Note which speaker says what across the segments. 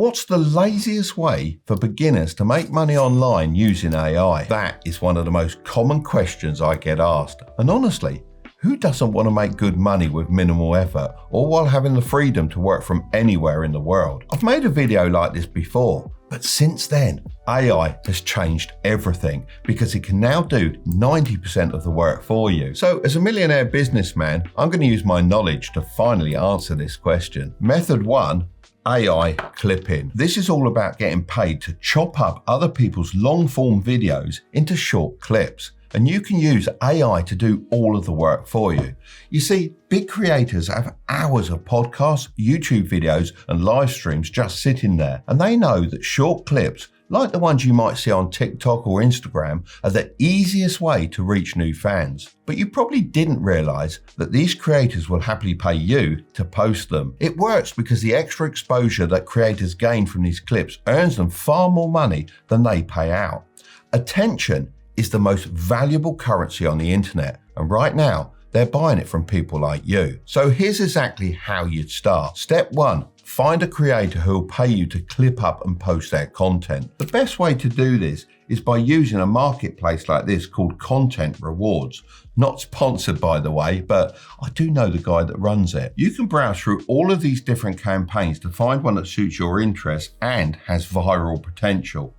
Speaker 1: What's the laziest way for beginners to make money online using AI? That is one of the most common questions I get asked. And honestly, who doesn't want to make good money with minimal effort, or while having the freedom to work from anywhere in the world? I've made a video like this before, but since then, AI has changed everything because it can now do 90% of the work for you. So as a millionaire businessman, I'm going to use my knowledge to finally answer this question. Method 1. AI clipping. This is all about getting paid to chop up other people's long-form videos into short clips. And you can use AI to do all of the work for you. You see, big creators have hours of podcasts, YouTube videos, and live streams just sitting there. And they know that short clips, like the ones you might see on TikTok or Instagram, are the easiest way to reach new fans. But you probably didn't realize that these creators will happily pay you to post them. It works because the extra exposure that creators gain from these clips earns them far more money than they pay out. Attention is the most valuable currency on the internet, and right now they're buying it from people like you. So here's exactly how you'd start. Step 1. Find a creator who will pay you to clip up and post their content. The best way to do this is by using a marketplace like this called Content Rewards. Not sponsored, by the way, but I do know the guy that runs it. You can browse through all of these different campaigns to find one that suits your interests and has viral potential.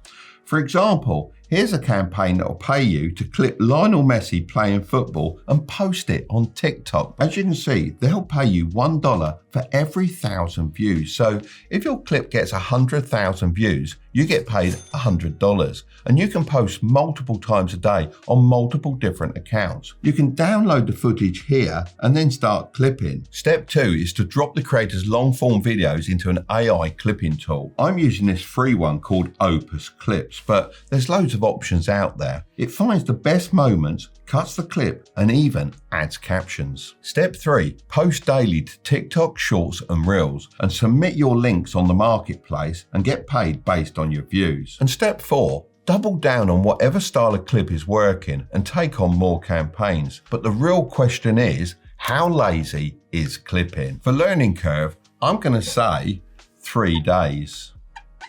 Speaker 1: For example, here's a campaign that will pay you to clip Lionel Messi playing football and post it on TikTok. As you can see, they'll pay you $1 for every 1,000 views. So if your clip gets 100,000 views, you get paid $100. And you can post multiple times a day on multiple different accounts. You can download the footage here and then start clipping. Step 2 is to drop the creator's long form videos into an AI clipping tool. I'm using this free one called Opus Clips, but there's loads of options out there. It finds the best moments, cuts the clip, and even adds captions. Step 3, post daily to TikTok, Shorts and Reels, and submit your links on the marketplace and get paid based on your views. And step 4, double down on whatever style of clip is working and take on more campaigns. But the real question is, how lazy is clipping? For learning curve, I'm going to say 3 days.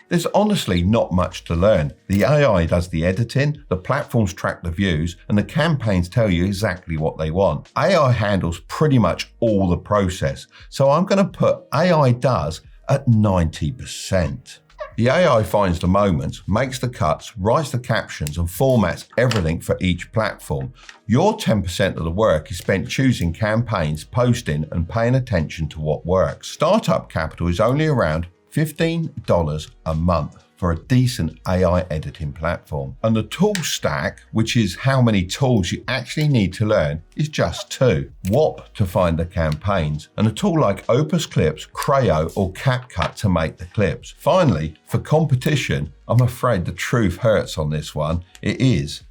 Speaker 1: There's honestly not much to learn. The AI does the editing, the platforms track the views, and the campaigns tell you exactly what they want. AI handles pretty much all the process, so I'm going to put AI does at 90%. The AI finds the moments, makes the cuts, writes the captions, and formats everything for each platform. Your 10% of the work is spent choosing campaigns, posting, and paying attention to what works. Startup capital is only around $15 a month for a decent AI editing platform. And the tool stack, which is how many tools you actually need to learn, is just 2. WAP to find the campaigns, and a tool like Opus Clips, Creo, or CapCut to make the clips. Finally, for competition, I'm afraid the truth hurts on this one. It is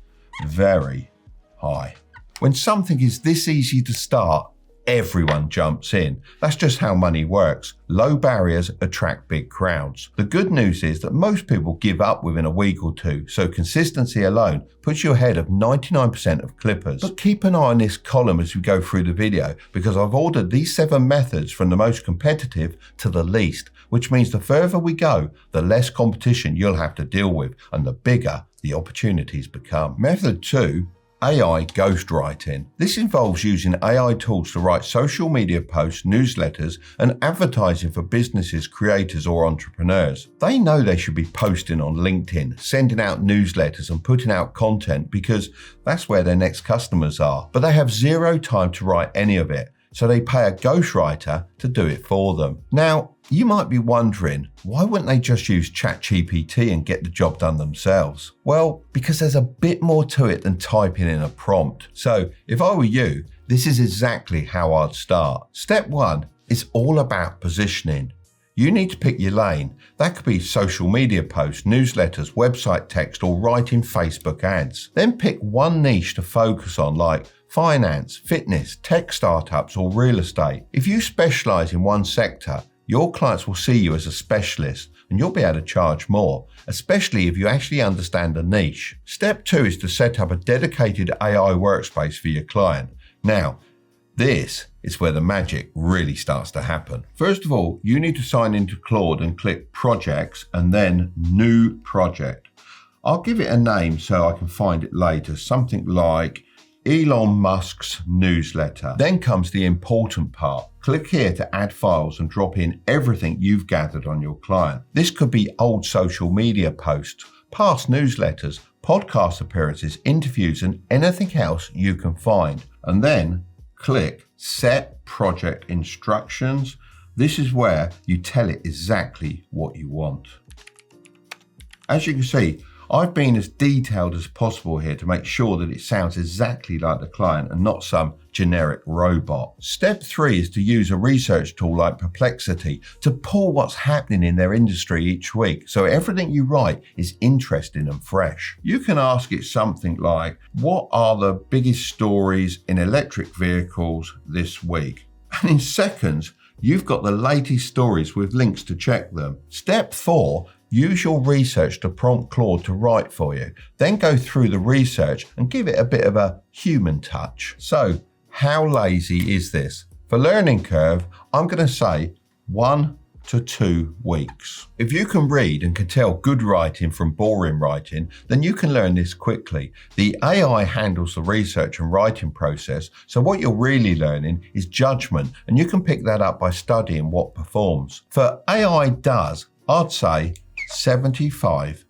Speaker 1: very high. When something is this easy to start, everyone jumps in. That's just how money works. Low barriers attract big crowds. The good news is that most people give up within a week or 2, so consistency alone puts you ahead of 99% of clippers. But keep an eye on this column as we go through the video, because I've ordered these 7 methods from the most competitive to the least, which means the further we go, the less competition you'll have to deal with, and the bigger the opportunities become. Method 2. AI ghostwriting. This involves using AI tools to write social media posts, newsletters, and advertising for businesses, creators, or entrepreneurs. They know they should be posting on LinkedIn, sending out newsletters, and putting out content because that's where their next customers are. But they have zero time to write any of it, so they pay a ghostwriter to do it for them. Now, you might be wondering, why wouldn't they just use ChatGPT and get the job done themselves? Well, because there's a bit more to it than typing in a prompt. So if I were you, this is exactly how I'd start. Step 1 is all about positioning. You need to pick your lane. That could be social media posts, newsletters, website text, or writing Facebook ads. Then pick one niche to focus on, like finance, fitness, tech startups, or real estate. If you specialize in one sector, your clients will see you as a specialist and you'll be able to charge more, especially if you actually understand the niche. Step 2 is to set up a dedicated AI workspace for your client. Now, this is where the magic really starts to happen. First of all, you need to sign into Claude and click Projects and then New Project. I'll give it a name so I can find it later, something like Elon Musk's newsletter. Then comes the important part. Click here to add files and drop in everything you've gathered on your client. This could be old social media posts, past newsletters, podcast appearances, interviews, and anything else you can find. And then click Set Project Instructions. This is where you tell it exactly what you want. As you can see, I've been as detailed as possible here to make sure that it sounds exactly like the client and not some generic robot. Step 3 is to use a research tool like Perplexity to pull what's happening in their industry each week, so everything you write is interesting and fresh. You can ask it something like, what are the biggest stories in electric vehicles this week? And in seconds, you've got the latest stories with links to check them. Step 4, use your research to prompt Claude to write for you. Then go through the research and give it a bit of a human touch. So, how lazy is this? For learning curve, I'm going to say 1 to 2 weeks. If you can read and can tell good writing from boring writing, then you can learn this quickly. The AI handles the research and writing process, so what you're really learning is judgment, and you can pick that up by studying what performs. For AI does, I'd say 75%.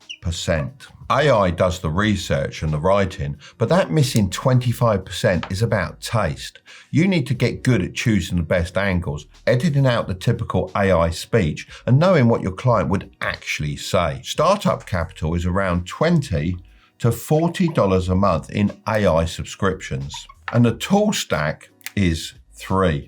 Speaker 1: AI does the research and the writing, but that missing 25% is about taste. You need to get good at choosing the best angles, editing out the typical AI speech, and knowing what your client would actually say. Startup capital is around $20 to $40 a month in AI subscriptions, and the tool stack is 3.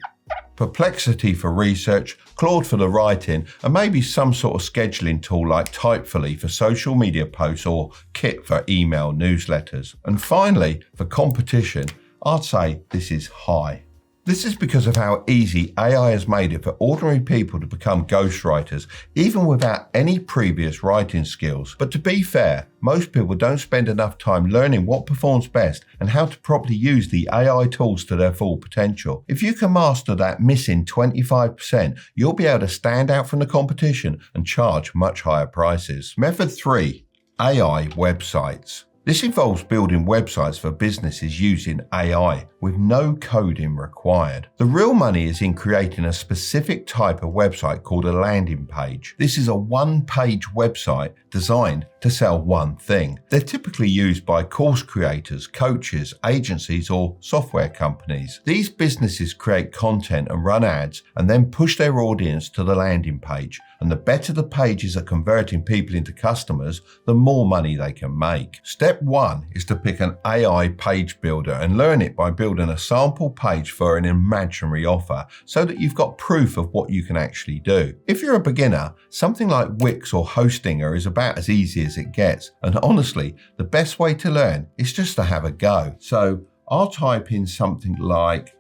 Speaker 1: Perplexity for research, Claude for the writing, and maybe some sort of scheduling tool like Typefully for social media posts or Kit for email newsletters. And finally, for competition, I'd say this is high. This is because of how easy AI has made it for ordinary people to become ghostwriters, even without any previous writing skills. But to be fair, most people don't spend enough time learning what performs best and how to properly use the AI tools to their full potential. If you can master that missing 25%, you'll be able to stand out from the competition and charge much higher prices. Method 3, AI websites. This involves building websites for businesses using AI with no coding required. The real money is in creating a specific type of website called a landing page. This is a one-page website designed to sell one thing. They're typically used by course creators, coaches, agencies, or software companies. These businesses create content and run ads and then push their audience to the landing page. And the better the pages are converting people into customers, the more money they can make. Step 1 is to pick an AI page builder and learn it by building a sample page for an imaginary offer so that you've got proof of what you can actually do. If you're a beginner, something like Wix or Hostinger is about as easy as it gets. And honestly, the best way to learn is just to have a go. So I'll type in something like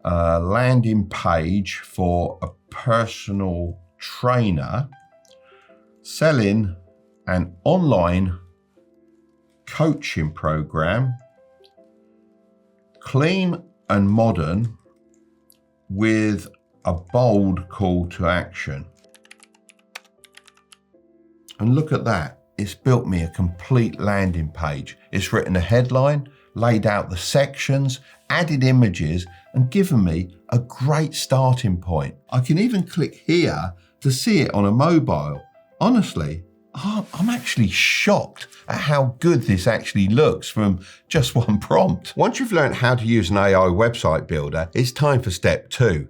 Speaker 1: a landing page for a personal trainer selling an online coaching program, clean and modern with a bold call to action. And look at that, it's built me a complete landing page. It's written a headline, laid out the sections, added images, and given me a great starting point. I can even click here to see it on a mobile. Honestly, I'm actually shocked at how good this actually looks from just one prompt. Once you've learned how to use an AI website builder, it's time for step 2.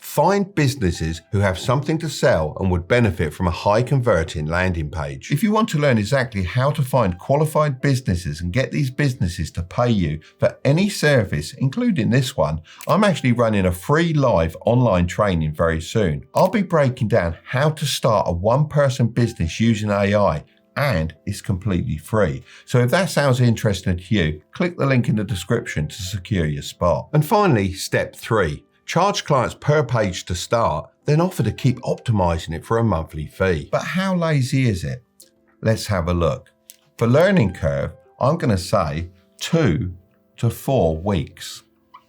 Speaker 1: Find businesses who have something to sell and would benefit from a high converting landing page. If you want to learn exactly how to find qualified businesses and get these businesses to pay you for any service, including this one, I'm actually running a free live online training very soon. I'll be breaking down how to start a one-person business using AI, and it's completely free. So if that sounds interesting to you, click the link in the description to secure your spot. And finally, step 3. Charge clients per page to start, then offer to keep optimizing it for a monthly fee. But how lazy is it? Let's have a look. For learning curve, I'm going to say 2 to 4 weeks.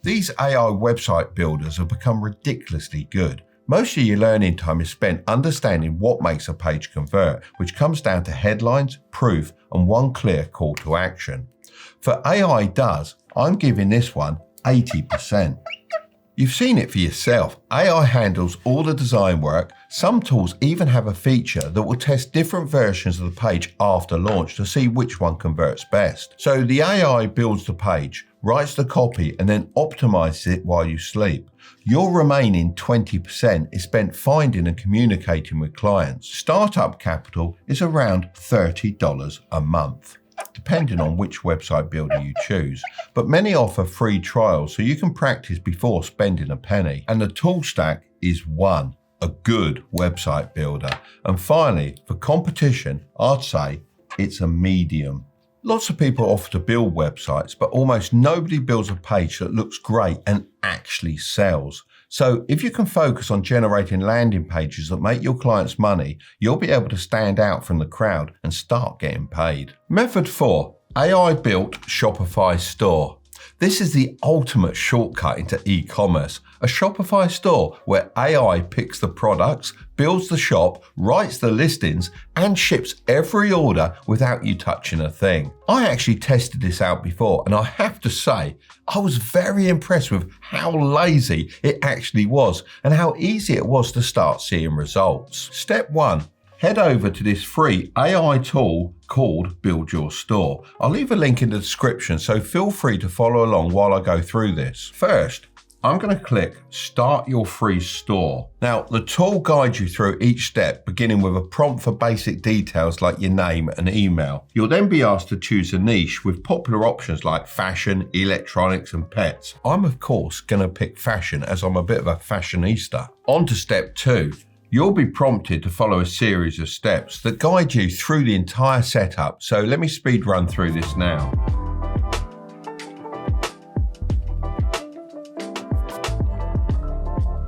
Speaker 1: These AI website builders have become ridiculously good. Most of your learning time is spent understanding what makes a page convert, which comes down to headlines, proof, and one clear call to action. For AI does, I'm giving this one 80%. You've seen it for yourself. AI handles all the design work. Some tools even have a feature that will test different versions of the page after launch to see which one converts best. So the AI builds the page, writes the copy, and then optimizes it while you sleep. Your remaining 20% is spent finding and communicating with clients. Startup capital is around $30 a month, depending on which website builder you choose. But many offer free trials so you can practice before spending a penny. And the tool stack is one, a good website builder. And finally, for competition, I'd say it's a medium. Lots of people offer to build websites, but almost nobody builds a page that looks great and actually sells. So if you can focus on generating landing pages that make your clients money, you'll be able to stand out from the crowd and start getting paid. Method 4, AI built Shopify store. This is the ultimate shortcut into e-commerce, a Shopify store where AI picks the products, builds the shop, writes the listings, and ships every order without you touching a thing. I actually tested this out before, and I have to say, I was very impressed with how lazy it actually was and how easy it was to start seeing results. Step 1. Head over to this free AI tool called Build Your Store. I'll leave a link in the description, so feel free to follow along while I go through this. First, I'm going to click Start Your Free Store. Now, the tool guides you through each step, beginning with a prompt for basic details like your name and email. You'll then be asked to choose a niche with popular options like fashion, electronics, and pets. I'm, of course, going to pick fashion as I'm a bit of a fashionista. On to step 2. You'll be prompted to follow a series of steps that guide you through the entire setup. So let me speed run through this now.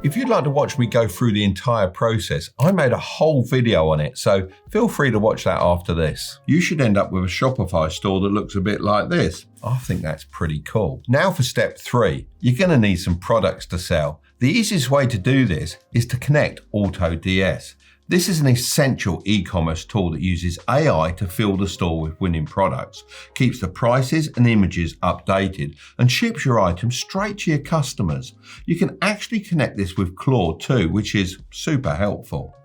Speaker 1: If you'd like to watch me go through the entire process, I made a whole video on it, so feel free to watch that after this. You should end up with a Shopify store that looks a bit like this. I think that's pretty cool. Now for step 3, you're going to need some products to sell. The easiest way to do this is to connect AutoDS. This is an essential e-commerce tool that uses AI to fill the store with winning products, keeps the prices and images updated, and ships your items straight to your customers. You can actually connect this with Claude too, which is super helpful.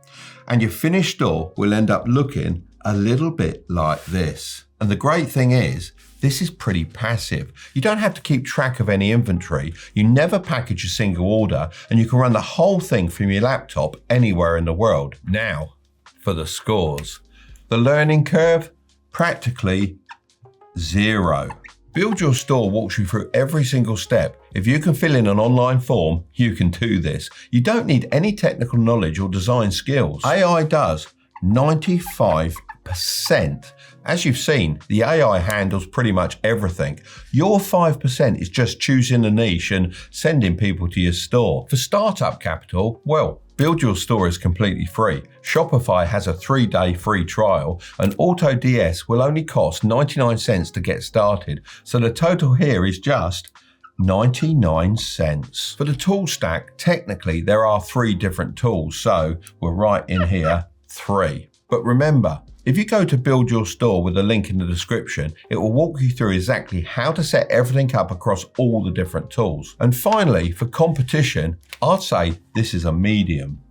Speaker 1: And your finished store will end up looking a little bit like this. And the great thing is, this is pretty passive. You don't have to keep track of any inventory, you never package a single order, and you can run the whole thing from your laptop anywhere in the world. Now, for the scores. The learning curve, practically 0. Build Your Store walks you through every single step. If you can fill in an online form, you can do this. You don't need any technical knowledge or design skills. AI does 95%. As you've seen, the AI handles pretty much everything. Your 5% is just choosing a niche and sending people to your store. For startup capital, well, Build Your Store is completely free. Shopify has a 3-day free trial, and AutoDS will only cost 99 cents to get started. So the total here is just 99 cents. For the tool stack, technically there are 3 different tools, so we're right in here, 3. But remember, if you go to Build Your Store with a link in the description, it will walk you through exactly how to set everything up across all the different tools. And finally, for competition, I'd say this is a medium.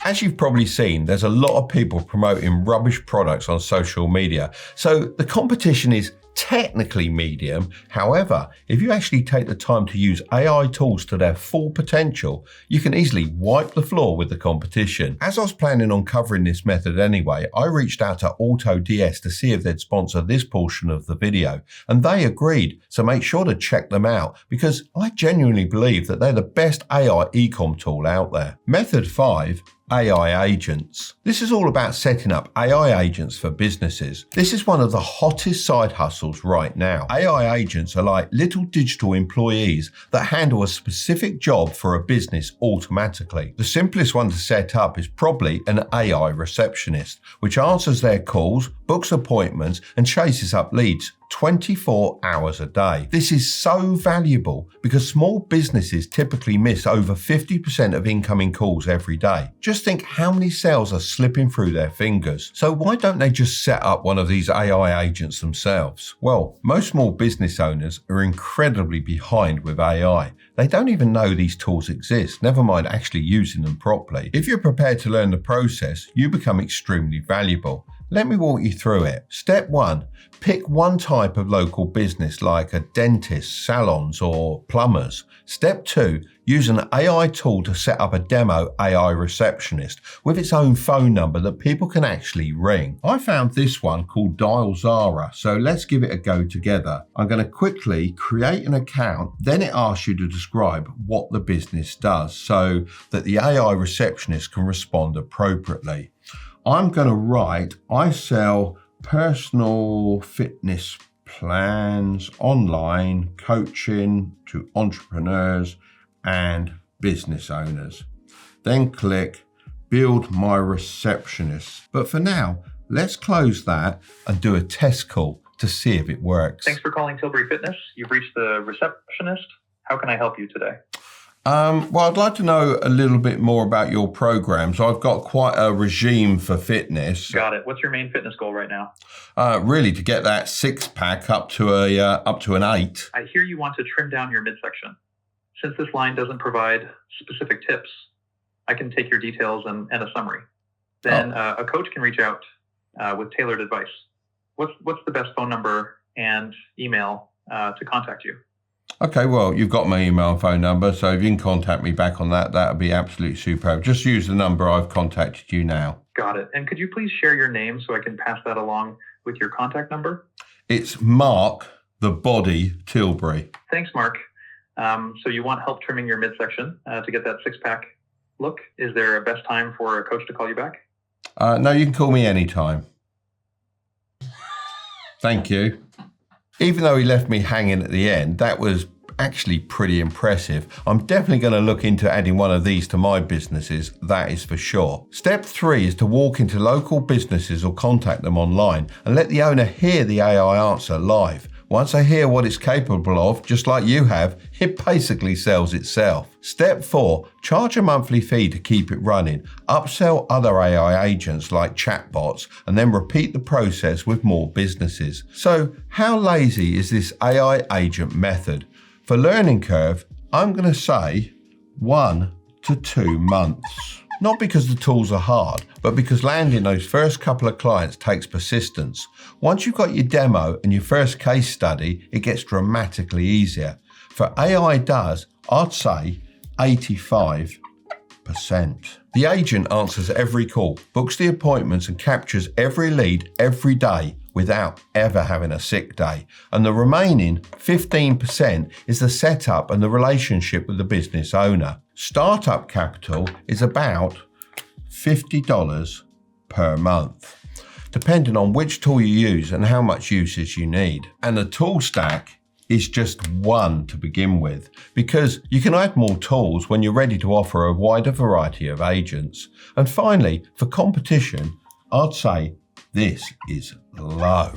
Speaker 1: As you've probably seen, there's a lot of people promoting rubbish products on social media, so the competition is technically medium. However, if you actually take the time to use AI tools to their full potential, you can easily wipe the floor with the competition. As I was planning on covering this method anyway, I reached out to AutoDS to see if they'd sponsor this portion of the video, and they agreed, so make sure to check them out because I genuinely believe that they're the best AI e-com tool out there. Method 5. AI agents. This is all about setting up AI agents for businesses. This is one of the hottest side hustles right now. AI agents are like little digital employees that handle a specific job for a business automatically. The simplest one to set up is probably an AI receptionist, which answers their calls, books appointments, and chases up leads 24 hours a day. This is so valuable because small businesses typically miss over 50% of incoming calls every day. Just think how many sales are slipping through their fingers. So why don't they just set up one of these AI agents themselves? Well, most small business owners are incredibly behind with AI. They don't even know these tools exist, never mind actually using them properly. If you're prepared to learn the process, you become extremely valuable. Let me walk you through it. Step 1. Pick one type of local business like a dentist, salons, or plumbers. Step 2. Use an AI tool to set up a demo AI receptionist with its own phone number that people can actually ring. I found this one called Dial Zara, so let's give it a go together. I'm going to quickly create an account, then it asks you to describe what the business does so that the AI receptionist can respond appropriately. I'm going to write, I sell personal fitness plans, online coaching to entrepreneurs and business owners. Then click build my receptionist. But for now, let's close that and do a test call to see if it works.
Speaker 2: Thanks for calling Tilbury Fitness. You've reached the receptionist. How can I help you today?
Speaker 1: Well, I'd like to know a little bit more about your programs. I've got quite a regime for fitness.
Speaker 2: Got it. What's your main fitness goal right now?
Speaker 1: Really, to get that six-pack up to an 8.
Speaker 2: I hear you want to trim down your midsection. Since this line doesn't provide specific tips, I can take your details and a summary. Then a coach can reach out with tailored advice. What's the best phone number and email to contact you?
Speaker 1: Okay, well, you've got my email and phone number, so if you can contact me back on that, that would be absolutely superb. Just use the number I've contacted you now.
Speaker 2: Got it. And could you please share your name so I can pass that along with your contact number?
Speaker 1: It's Mark, the Body Tilbury.
Speaker 2: Thanks, Mark. So you want help trimming your midsection to get that six-pack look? Is there a best time for a coach to call you back?
Speaker 1: No, you can call me anytime. Thank you. Even though he left me hanging at the end, that was actually pretty impressive. I'm definitely going to look into adding one of these to my businesses, that is for sure. Step 3 is to walk into local businesses or contact them online and let the owner hear the AI answer live. Once they hear what it's capable of, just like you have, it basically sells itself. Step 4, charge a monthly fee to keep it running. Upsell other AI agents like chatbots and then repeat the process with more businesses. So how lazy is this AI agent method? For learning curve, I'm going to say 1 to 2 months. Not because the tools are hard, but because landing those first couple of clients takes persistence. Once you've got your demo and your first case study, it gets dramatically easier. For AI does, I'd say 85%. The agent answers every call, books the appointments and captures every lead every day without ever having a sick day. And the remaining 15% is the setup and the relationship with the business owner. Startup capital is about $50 per month, depending on which tool you use and how much usage you need. And the tool stack is just one to begin with, because you can add more tools when you're ready to offer a wider variety of agents. And finally, for competition, I'd say this is low.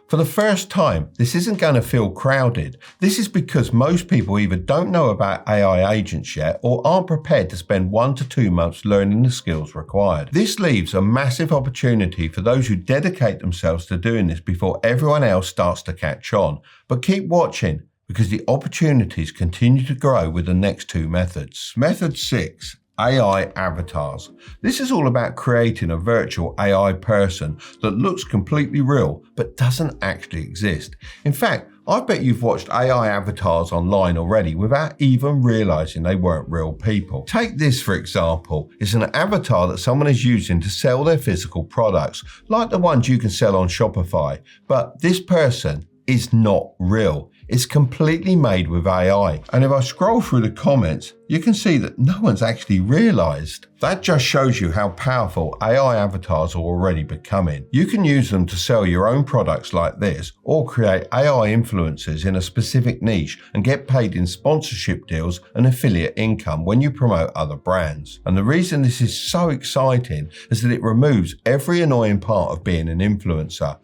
Speaker 1: For the first time, this isn't going to feel crowded. This is because most people either don't know about AI agents yet or aren't prepared to spend 1 to 2 months learning the skills required. This leaves a massive opportunity for those who dedicate themselves to doing this before everyone else starts to catch on. But keep watching, because the opportunities continue to grow with the next 2 methods. Method 6. AI avatars. This is all about creating a virtual AI person that looks completely real but doesn't actually exist. In fact, I bet you've watched AI avatars online already without even realizing they weren't real people. Take this for example. It's an avatar that someone is using to sell their physical products, like the ones you can sell on Shopify. But this person is not real. It's completely made with AI. And if I scroll through the comments, you can see that no one's actually realized. That just shows you how powerful AI avatars are already becoming. You can use them to sell your own products like this, or create AI influencers in a specific niche and get paid in sponsorship deals and affiliate income when you promote other brands. And the reason this is so exciting is that it removes every annoying part of being an influencer.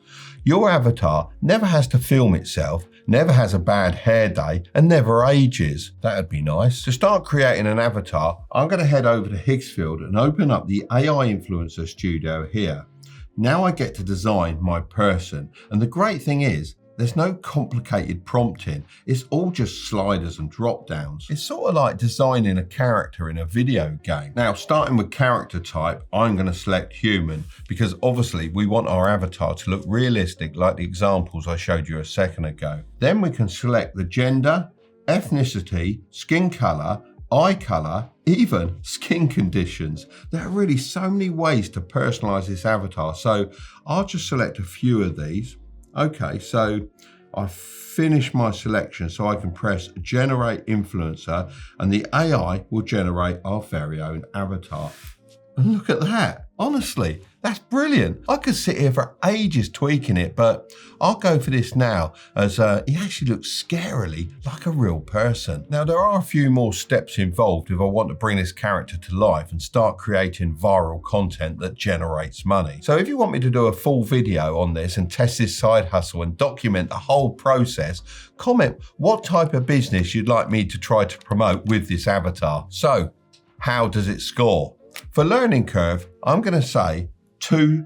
Speaker 1: Your avatar never has to film itself, never has a bad hair day, and never ages. That'd be nice. To start creating an avatar, I'm going to head over to Hicksfield and open up the AI Influencer Studio here. Now I get to design my person, and the great thing is, there's no complicated prompting, it's all just sliders and drop downs. It's sort of like designing a character in a video game. Now, starting with character type, I'm going to select human because obviously we want our avatar to look realistic like the examples I showed you a second ago. Then we can select the gender, ethnicity, skin color, eye color, even skin conditions. There are really so many ways to personalize this avatar, so I'll just select a few of these. Okay, so I've finished my selection, so I can press generate influencer and the AI will generate our very own avatar. And look at that. Honestly, that's brilliant. I could sit here for ages tweaking it, but I'll go for this now as he actually looks scarily like a real person. Now, there are a few more steps involved if I want to bring this character to life and start creating viral content that generates money. So if you want me to do a full video on this and test this side hustle and document the whole process, comment what type of business you'd like me to try to promote with this avatar. So, how does it score? For learning curve, I'm going to say 2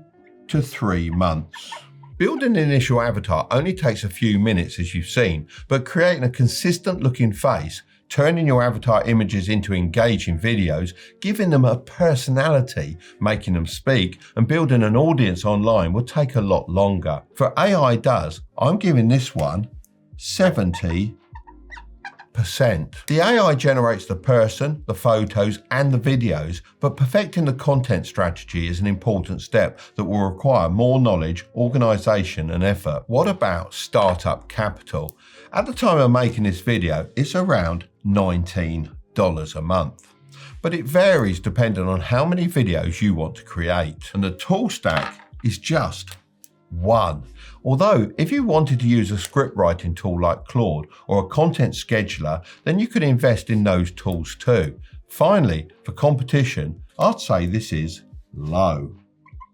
Speaker 1: to 3 months. Building an initial avatar only takes a few minutes, as you've seen, but creating a consistent looking face, turning your avatar images into engaging videos, giving them a personality, making them speak, and building an audience online will take a lot longer. For AI does, I'm giving this one 70%. The AI generates the person, the photos, and the videos, but perfecting the content strategy is an important step that will require more knowledge, organization, and effort. What about startup capital? At the time of making this video, it's around $19 a month. But it varies depending on how many videos you want to create. And the tool stack is just one. Although, if you wanted to use a script writing tool like Claude or a content scheduler, then you could invest in those tools too. Finally, for competition, I'd say this is low.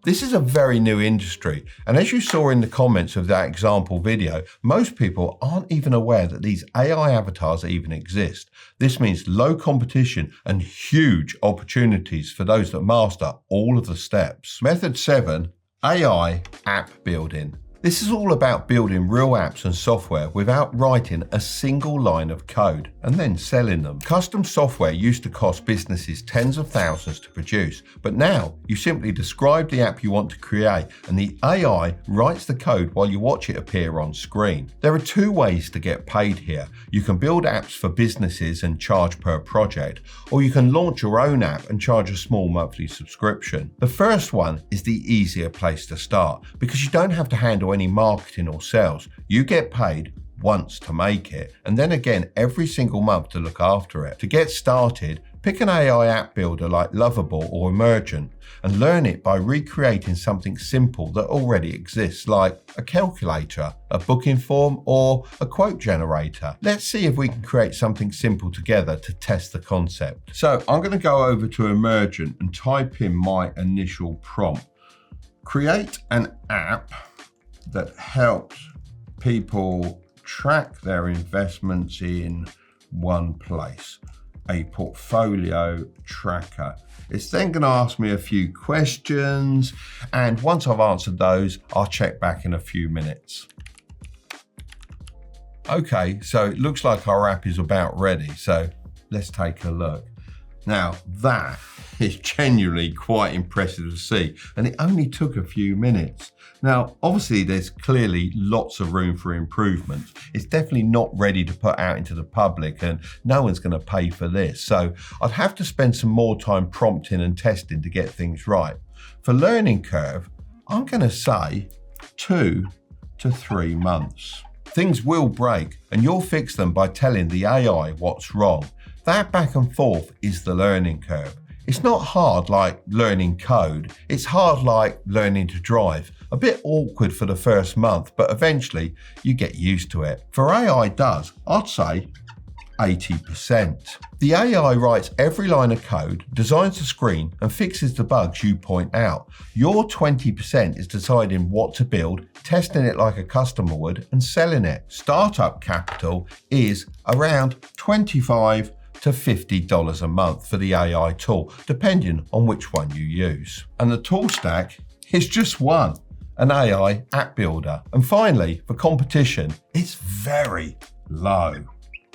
Speaker 1: This is a very new industry, and as you saw in the comments of that example video, most people aren't even aware that these AI avatars even exist. This means low competition and huge opportunities for those that master all of the steps. Method 7, AI app building. This is all about building real apps and software without writing a single line of code and then selling them. Custom software used to cost businesses tens of thousands to produce, but now you simply describe the app you want to create and the AI writes the code while you watch it appear on screen. There are 2 ways to get paid here. You can build apps for businesses and charge per project, or you can launch your own app and charge a small monthly subscription. The first one is the easier place to start because you don't have to handle any marketing or sales. You get paid once to make it, and then again every single month to look after it. To get started, pick an AI app builder like Lovable or Emergent and learn it by recreating something simple that already exists, like a calculator, a booking form, or a quote generator. Let's see if we can create something simple together to test the concept. So I'm going to go over to Emergent and type in my initial prompt. Create an app that helps people track their investments in one place, a portfolio tracker. It's then going to ask me a few questions, and once I've answered those, I'll check back in a few minutes. Okay, so it looks like our app is about ready, so let's take a look. Now, that is genuinely quite impressive to see, and it only took a few minutes. Now, obviously, there's clearly lots of room for improvement. It's definitely not ready to put out into the public, and no one's going to pay for this. So I'd have to spend some more time prompting and testing to get things right. For learning curve, I'm going to say 2 to 3 months. Things will break, and you'll fix them by telling the AI what's wrong. That back and forth is the learning curve. It's not hard like learning code, it's hard like learning to drive. A bit awkward for the first month, but eventually you get used to it. For AI does, I'd say 80%. The AI writes every line of code, designs the screen, and fixes the bugs you point out. Your 20% is deciding what to build, testing it like a customer would, and selling it. Startup capital is around $25 to $50 a month for the AI tool, depending on which one you use. And the tool stack is just one, an AI app builder. And finally, for competition, it's very low,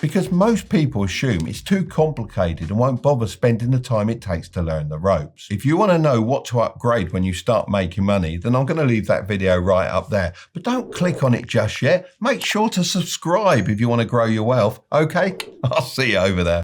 Speaker 1: because most people assume it's too complicated and won't bother spending the time it takes to learn the ropes. If you want to know what to upgrade when you start making money, then I'm going to leave that video right up there. But don't click on it just yet. Make sure to subscribe if you want to grow your wealth. Okay, I'll see you over there.